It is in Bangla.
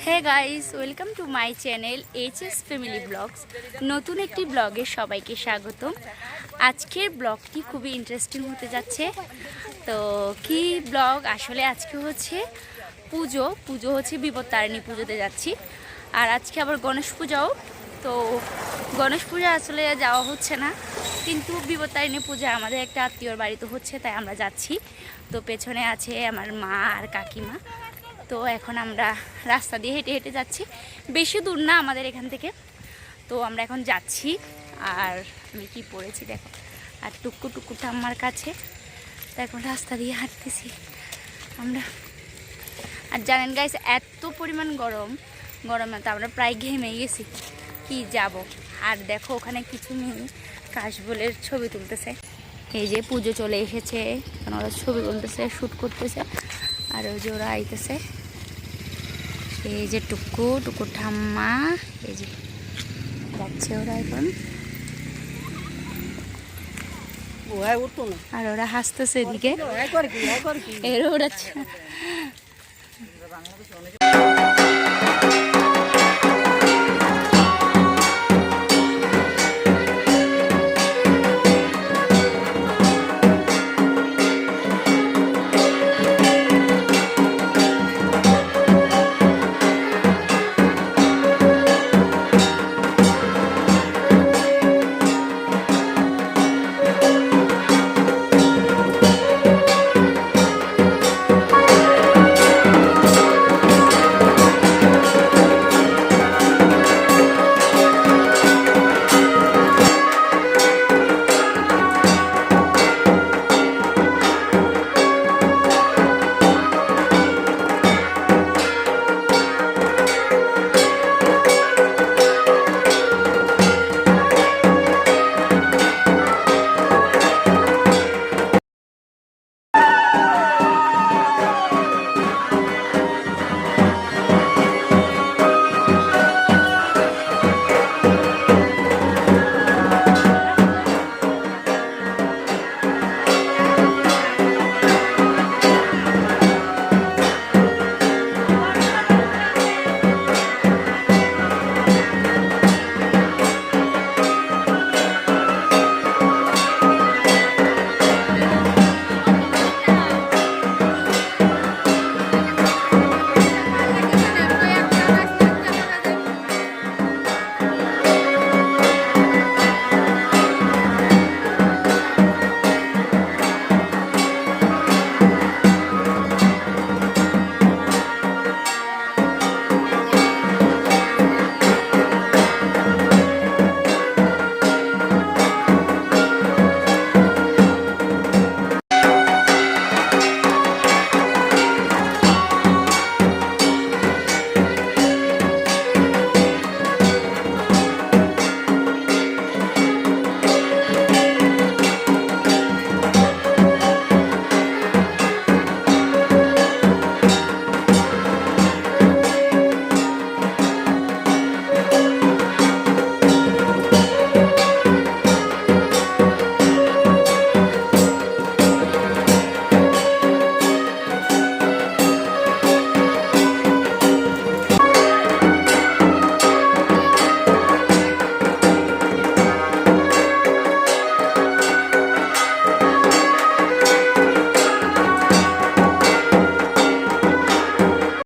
Hey guys, welcome to my channel HS family vlogs. নতুন একটি ব্লগে সবাইকে স্বাগতম। আজকের ব্লগটি খুবই ইন্টারেস্টিং হতে যাচ্ছে। তো কি ব্লগ আসলে আজকে হচ্ছে পুজো হচ্ছে বিপত্তারিণী পুজোতে যাচ্ছি। আর আজকে আবার গণেশ পূজাও। তো গণেশ পূজা আসলে যাওয়া হচ্ছে না, কিন্তু বিপত্তারিণী পূজা আমাদের একটা আত্মীয়র বাড়িতে হচ্ছে, তাই আমরা যাচ্ছি। তো পেছনে আছে আমার মা আর কাকিমা। তো এখন আমরা রাস্তা দিয়ে হেঁটে হেঁটে যাচ্ছি, বেশি দূর না আমাদের এখান থেকে। তো আমরা এখন যাচ্ছি। আর আমি কি পড়েছি দেখো, আর টুকু টুকু ঠাম্মার কাছে। তো এখন রাস্তা দিয়ে হাঁটতেছি আমরা। আর জানেন গাইস, এত পরিমাণ গরমে তো আমরা প্রায় ঘেমে গেছি, কি যাব। আর দেখো ওখানে কিছু মেয়ে কাশবলের ছবি তুলতেছে। এই যে পুজো চলে এসেছে, ওরা ছবি তুলতেছে, শ্যুট করতেছে। আর ওই যে ওরা আইতেছে, এই যে টুকু ঠাম্মা, এই যে যাচ্ছে ওরা এখন। আর ওরা হাসতেছে এদিকে, এর ওরা